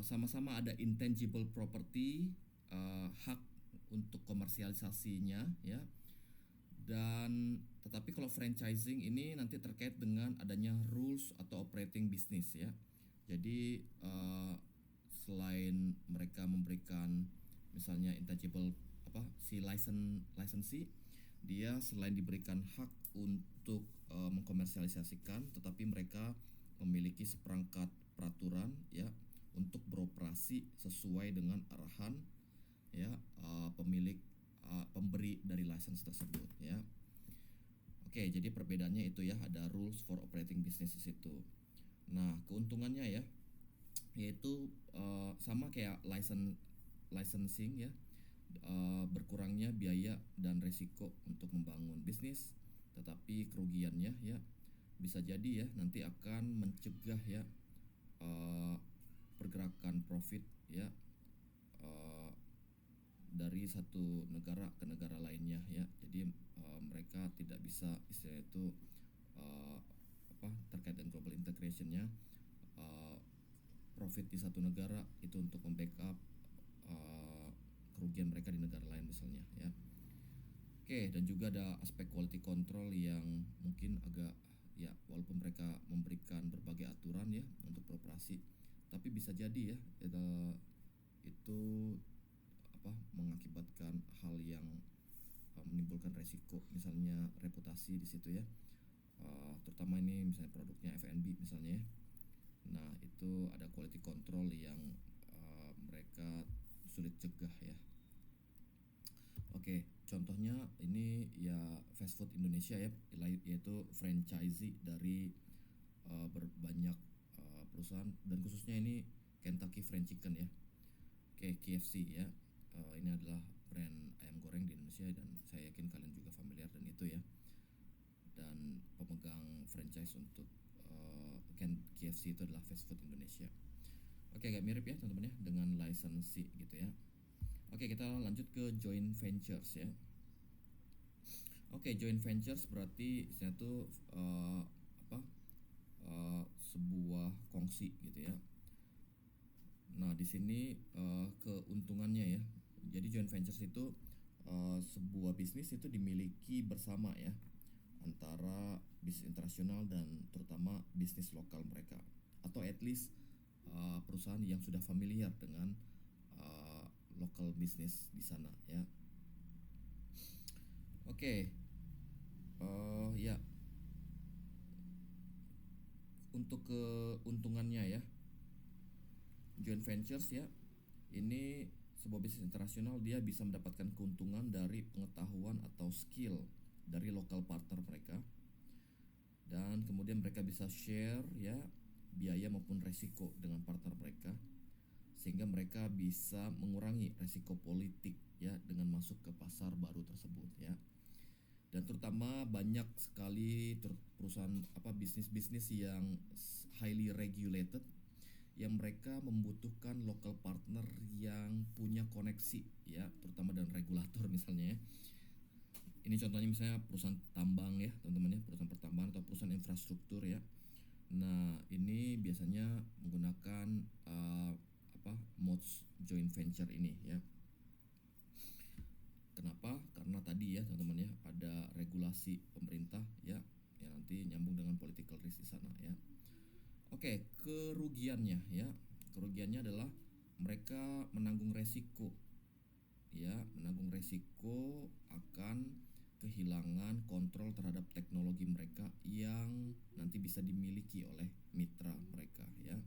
sama-sama ada intangible property, hak untuk komersialisasinya ya. Dan tetapi kalau franchising ini nanti terkait dengan adanya rules atau operating business ya. Jadi selain mereka memberikan misalnya intangible licensee, dia selain diberikan hak untuk mengkomersialisasikan, tetapi mereka memiliki seperangkat peraturan ya untuk beroperasi sesuai dengan arahan ya pemberi dari license tersebut ya. Oke, jadi perbedaannya itu ya, ada rules for operating businesses itu. Nah, keuntungannya ya yaitu sama kayak licensing ya, berkurangnya biaya dan resiko untuk membangun bisnis, tetapi kerugiannya ya bisa jadi ya nanti akan mencegah ya pergerakan profit ya dari satu negara ke negara lainnya ya. Jadi mereka tidak bisa istilah itu terkait dengan global integrationnya, profit di satu negara itu untuk membackup kerugian mereka di negara lain misalnya ya. Oke, dan juga ada aspek quality control yang mungkin agak ya, walaupun mereka memberikan berbagai aturan ya untuk beroperasi, tapi bisa jadi ya itu mengakibatkan hal yang menimbulkan resiko, misalnya reputasi di situ ya, terutama ini misalnya produknya F&B misalnya ya. Nah itu ada quality control yang mereka sulit cegah ya. Oke, contohnya ini ya fast food Indonesia ya, yaitu franchisee dari berbanyak perusahaan, dan khususnya ini Kentucky Fried Chicken ya, KFC ya. Ini adalah brand ayam goreng di Indonesia dan saya yakin kalian juga familiar dan itu ya. Dan pemegang franchise untuk KFC itu adalah Fast Food Indonesia. Oke, agak mirip ya teman-teman ya dengan licensee gitu ya. Oke, kita lanjut ke joint ventures ya. Oke, joint ventures berarti istilahnya itu sebuah kongsi gitu ya. Nah, di sini keuntungannya ya. Jadi joint ventures itu sebuah bisnis itu dimiliki bersama ya, antara bisnis internasional dan terutama bisnis lokal mereka, atau at least perusahaan yang sudah familiar dengan local bisnis di sana ya. Oke, ya untuk keuntungannya ya, joint ventures ya, ini sebuah bisnis internasional, dia bisa mendapatkan keuntungan dari pengetahuan atau skill dari lokal partner mereka, dan kemudian mereka bisa share ya biaya maupun resiko dengan partner mereka, sehingga mereka bisa mengurangi resiko politik ya dengan masuk ke pasar baru tersebut ya. Dan terutama banyak sekali perusahaan bisnis-bisnis yang highly regulated, yang mereka membutuhkan local partner yang punya koneksi ya, terutama dengan regulator misalnya ya. Ini contohnya misalnya perusahaan tambang ya teman-teman ya, perusahaan pertambangan atau perusahaan infrastruktur ya. Nah ini biasanya menggunakan modes joint venture ini ya. Kenapa? Karena tadi ya teman-teman ya, ada regulasi pemerintah ya yang nanti nyambung dengan political risk di sana ya. Oke, kerugiannya ya. Kerugiannya adalah mereka menanggung resiko ya, menanggung resiko akan kehilangan kontrol terhadap teknologi mereka yang nanti bisa dimiliki oleh mitra mereka ya.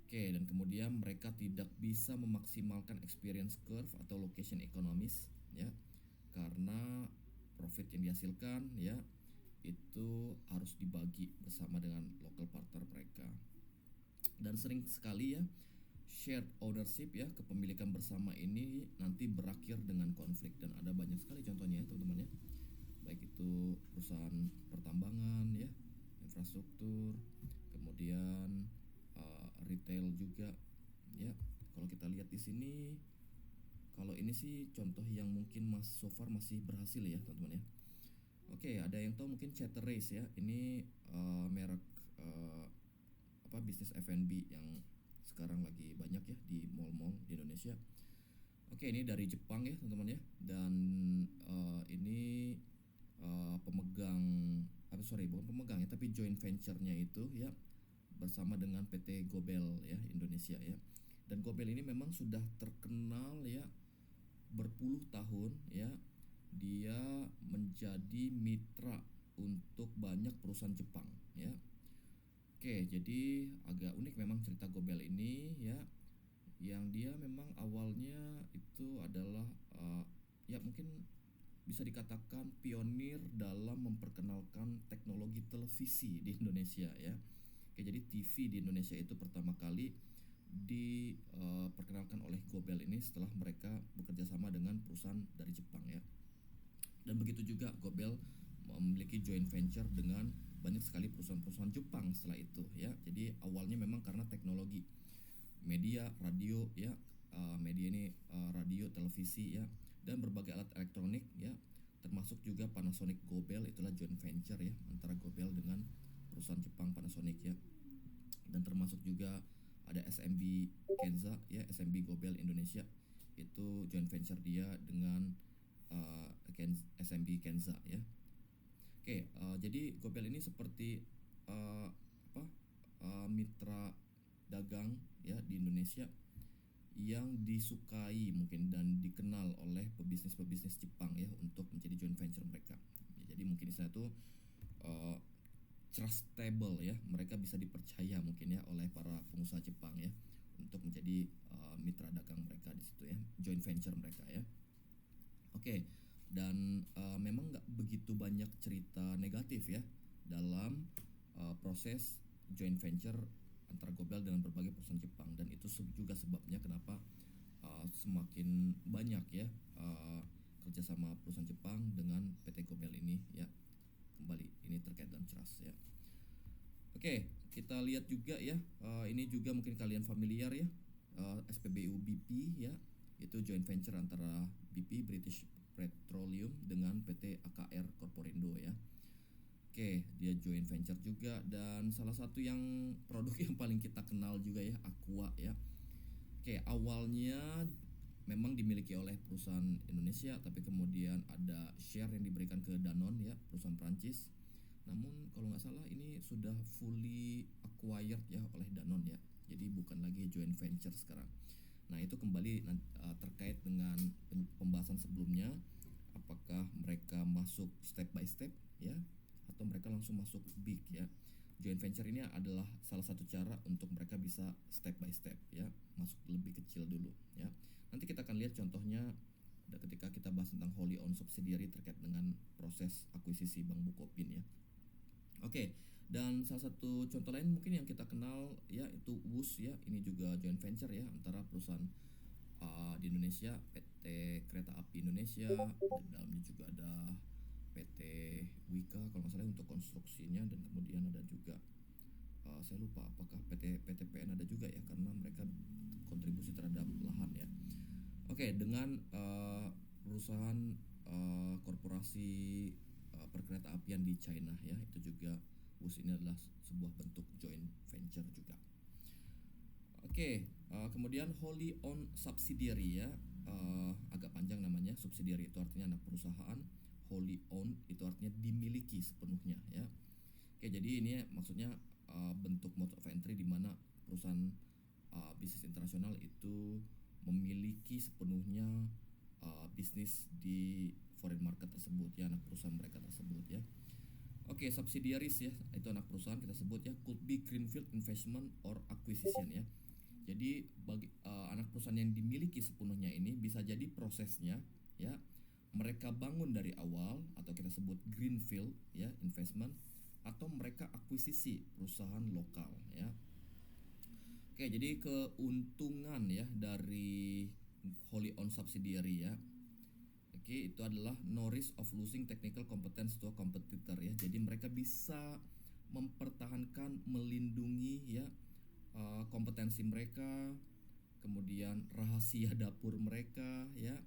Oke, dan kemudian mereka tidak bisa memaksimalkan experience curve atau location economies ya, karena profit yang dihasilkan ya itu harus dibagi bersama dengan local partner mereka. Dan sering sekali ya shared ownership ya, kepemilikan bersama ini nanti berakhir dengan konflik, dan ada banyak sekali contohnya ya teman-teman ya, baik itu perusahaan pertambangan ya, infrastruktur, kemudian retail juga ya. Kalau kita lihat di sini, kalau ini sih contoh yang mungkin so far masih berhasil ya teman-teman ya. Oke, ada yang tahu mungkin Chateraise ya, ini merek bisnis F&B yang sekarang lagi banyak ya di mall-mall di Indonesia. Oke, ini dari Jepang ya teman-teman ya, dan ini pemegang, sorry bukan pemegang ya, tapi joint venture-nya itu ya bersama dengan PT Gobel ya Indonesia ya. Dan Gobel ini memang sudah terkenal ya berpuluh tahun ya, dia menjadi mitra untuk banyak perusahaan Jepang ya. Oke, jadi agak unik memang cerita Gobel ini ya, yang dia memang awalnya itu adalah ya mungkin bisa dikatakan pionir dalam memperkenalkan teknologi televisi di Indonesia ya. Oke, jadi TV di Indonesia itu pertama kali diperkenalkan oleh Gobel ini setelah mereka bekerja sama dengan perusahaan dari Jepang ya. Dan begitu juga Gobel memiliki joint venture dengan banyak sekali perusahaan-perusahaan Jepang setelah itu ya. Jadi awalnya memang karena teknologi media radio ya, media ini radio, televisi ya, dan berbagai alat elektronik ya, termasuk juga Panasonic Gobel, itulah joint venture ya antara Gobel dengan perusahaan Jepang Panasonic ya. Dan termasuk juga ada SMB Kenza ya, SMB Gobel Indonesia, itu joint venture dia dengan SMB Kenza ya. Oke, jadi Gobel ini seperti apa mitra dagang ya di Indonesia yang disukai mungkin dan dikenal oleh pebisnis-pebisnis Jepang ya untuk menjadi joint venture mereka. Ya, jadi mungkin di sana tuh uh, trustable ya, mereka bisa dipercaya mungkin ya oleh para pengusaha Jepang ya untuk menjadi mitra dagang mereka di situ ya, joint venture mereka ya. Oke, dan memang nggak begitu banyak cerita negatif ya dalam proses joint venture antara Gobel dengan berbagai perusahaan Jepang, dan itu juga sebabnya kenapa semakin banyak ya kerjasama perusahaan Jepang dengan PT Gobel ini ya. Kembali ini terkait dengan trust ya. Oke, kita lihat juga ya, ini juga mungkin kalian familiar ya, SPBU BP ya, itu joint venture antara BP British Petroleum dengan PT AKR Corporindo ya. Oke, dia joint venture juga, dan salah satu yang produk yang paling kita kenal juga ya, Aqua ya. Oke, awalnya memang dimiliki oleh perusahaan Indonesia, tapi kemudian ada share yang diberikan ke Danone ya, perusahaan Prancis. Namun kalau nggak salah ini sudah fully acquired ya oleh Danone ya. Jadi bukan lagi joint venture sekarang. Nah, itu kembali terkait dengan pembahasan sebelumnya, apakah mereka masuk step by step ya, atau mereka langsung masuk big ya. Joint venture ini adalah salah satu cara untuk mereka bisa step by step ya, masuk lebih kecil dulu ya. Nanti kita akan lihat contohnya ketika kita bahas tentang wholly owned subsidiary terkait dengan proses akuisisi Bank Bukopin ya. Oke, dan salah satu contoh lain mungkin yang kita kenal ya itu WUS ya, ini juga joint venture ya antara perusahaan di Indonesia, PT Kereta Api Indonesia, dan dalamnya juga ada PT Wika kalau nggak salah untuk konstruksinya, dan kemudian ada juga saya lupa apakah PTPN ada juga ya, karena mereka kontribusi terhadap lahan ya. Oke, dengan perusahaan korporasi perkereta apian di China ya, itu juga WUS ini adalah sebuah bentuk joint venture juga. Oke, kemudian wholly owned subsidiary ya, agak panjang namanya. Subsidiary itu artinya anak perusahaan, wholly owned itu artinya dimiliki sepenuhnya ya. Oke, jadi ini maksudnya bentuk mode of entry di mana perusahaan bisnis internasional itu memiliki sepenuhnya bisnis di foreign market tersebut ya, anak perusahaan mereka tersebut ya. Oke, subsidiaries ya, itu anak perusahaan kita sebut ya, could be greenfield investment or acquisition ya. Jadi bagi anak perusahaan yang dimiliki sepenuhnya ini bisa jadi prosesnya ya, mereka bangun dari awal atau kita sebut greenfield ya investment, atau mereka akuisisi perusahaan lokal ya. Oke, jadi keuntungan ya dari wholly owned subsidiary ya. Oke, itu adalah no risk of losing technical competence to a competitor ya. Jadi mereka bisa mempertahankan, melindungi ya kompetensi mereka, kemudian rahasia dapur mereka ya,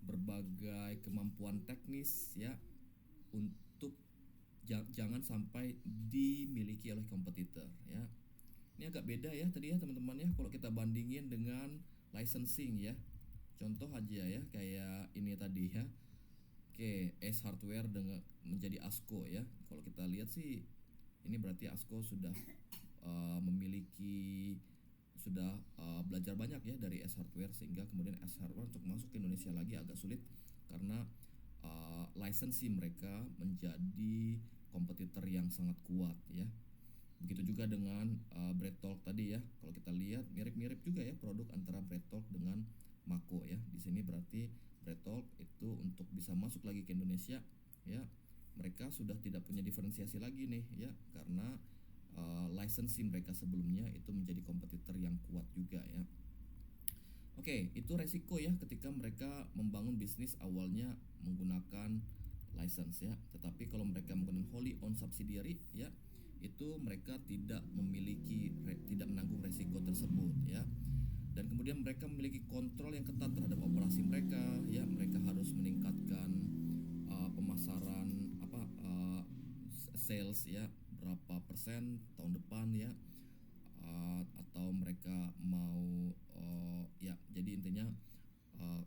berbagai kemampuan teknis ya, untuk jangan sampai dimiliki oleh kompetitor ya. Ini agak beda ya tadi ya teman-teman ya, kalau kita bandingin dengan licensing ya. Contoh aja ya kayak ini tadi ya. Oke, S Hardware dengan menjadi ASKO ya. Kalau kita lihat sih ini berarti ASKO sudah memiliki sudah belajar banyak ya dari S Hardware, sehingga kemudian S Hardware untuk masuk ke Indonesia lagi agak sulit karena lisensi mereka menjadi kompetitor yang sangat kuat ya. Begitu juga dengan BreadTalk tadi ya. Kalau kita lihat mirip-mirip juga ya produk antara BreadTalk dengan Mako ya. Di sini berarti BreadTalk itu untuk bisa masuk lagi ke Indonesia ya, mereka sudah tidak punya diferensiasi lagi nih ya, karena lisensi mereka sebelumnya itu menjadi kompetitor yang kuat juga ya. Oke, itu resiko ya ketika mereka membangun bisnis awalnya menggunakan license ya. Tetapi kalau mereka menggunakan wholly owned subsidiary ya, itu mereka tidak tidak menanggung resiko tersebut ya. Dan kemudian mereka memiliki kontrol yang ketat terhadap operasi mereka ya. Mereka harus meningkatkan pemasaran sales ya, berapa persen tahun depan ya, atau mereka mau ya, jadi intinya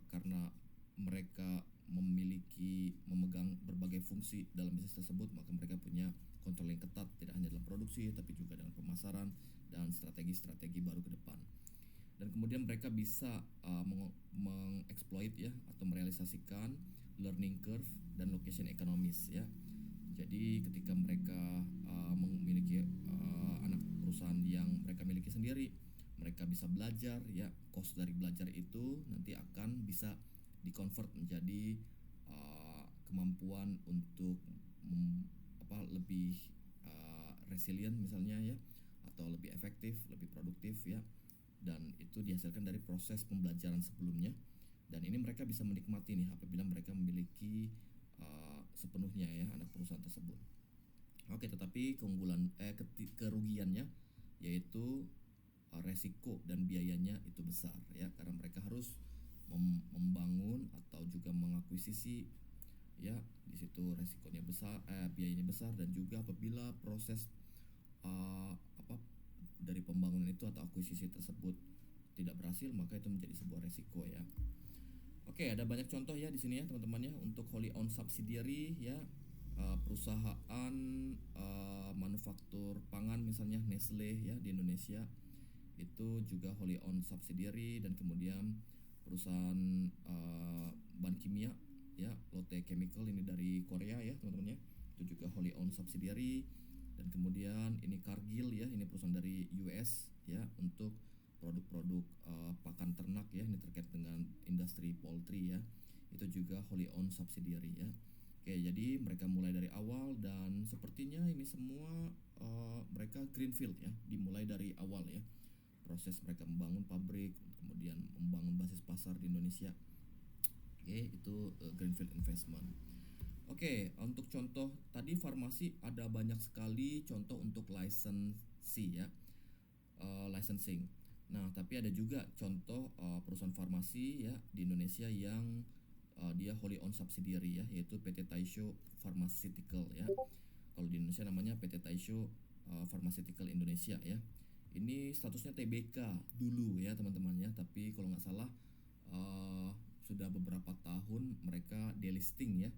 karena mereka memegang berbagai fungsi dalam bisnis tersebut, maka mereka punya kontrol yang ketat tidak hanya dalam produksi tapi juga dalam pemasaran dan strategi-strategi baru ke depan. Dan kemudian mereka bisa mengeksploit ya atau merealisasikan learning curve dan location economies ya. Jadi ketika mereka memiliki anak perusahaan yang mereka miliki sendiri, mereka bisa belajar ya, cost dari belajar itu nanti akan bisa dikonvert menjadi kemampuan untuk lebih resilient misalnya ya, atau lebih efektif, lebih produktif ya. Dan itu dihasilkan dari proses pembelajaran sebelumnya, dan ini mereka bisa menikmati nih apabila mereka memiliki sepenuhnya ya anak perusahaan tersebut. Oke, tetapi kerugiannya yaitu resiko dan biayanya itu besar ya, karena mereka harus membangun atau juga mengakuisisi ya, di situ resikonya besar, biayanya besar, dan juga apabila proses uh, apa dari pembangunan itu atau akuisisi tersebut tidak berhasil, maka itu menjadi sebuah resiko ya. Oke, ada banyak contoh ya di sini ya teman-teman ya untuk wholly owned subsidiary ya. Perusahaan manufaktur pangan misalnya Nestle ya di Indonesia itu juga wholly owned subsidiary, dan kemudian perusahaan bahan kimia ya Lotte Chemical ini dari Korea ya teman-teman ya, itu juga wholly owned subsidiary. Dan kemudian ini Cargill ya, ini perusahaan dari US ya untuk produk-produk pakan ternak ya, ini terkait dengan industri poultry ya, itu juga wholly owned subsidiary ya. Oke, jadi mereka mulai dari awal dan sepertinya ini semua mereka greenfield ya, dimulai dari awal ya. Proses mereka membangun pabrik, kemudian membangun basis pasar di Indonesia. Oke, itu greenfield investment. Oke, untuk contoh tadi farmasi ada banyak sekali contoh untuk licensing ya, licensing. Nah, tapi ada juga contoh perusahaan farmasi ya di Indonesia yang dia wholly owned subsidiary ya, yaitu PT Taisho Pharmaceutical ya. Kalau di Indonesia namanya PT Taisho Pharmaceutical Indonesia ya. Ini statusnya TBK dulu ya teman-teman ya, tapi kalau nggak salah sudah beberapa tahun mereka delisting ya.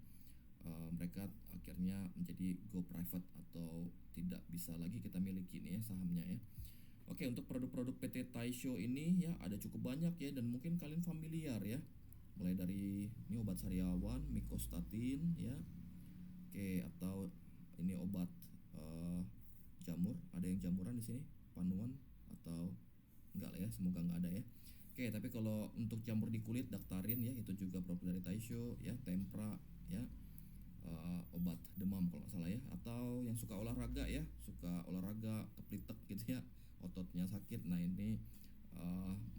Mereka akhirnya menjadi go private atau tidak bisa lagi kita miliki nih ya sahamnya ya. Oke, untuk produk-produk PT Taisho ini ya ada cukup banyak ya, dan mungkin kalian familiar ya. Mulai dari ini obat sariawan, mikostatin ya. Oke, atau ini obat jamur, ada yang jamuran di sini, panuan atau enggak lah ya, semoga enggak ada ya. Oke, tapi kalau untuk jamur di kulit Daktarin ya, itu juga produk dari Taisho ya. Tempra ya, obat demam kalau nggak salah ya. Atau yang suka olahraga ya, suka olahraga keplitek gitu ya, ototnya sakit, nah ini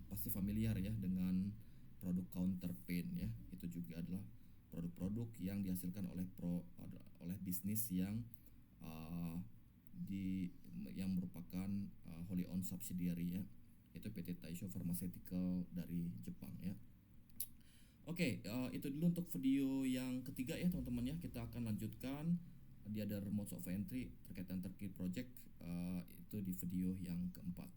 pasti familiar ya dengan produk counter pain ya. Itu juga adalah produk-produk yang dihasilkan oleh bisnis yang uh, yang merupakan wholly owned subsidiary ya, itu PT Taisho Pharmaceutical dari Jepang ya. Oke, itu dulu untuk video yang ketiga ya teman-teman ya. Kita akan lanjutkan di other modes of entry terkait dengan Turkey project. Itu itu di video yang keempat.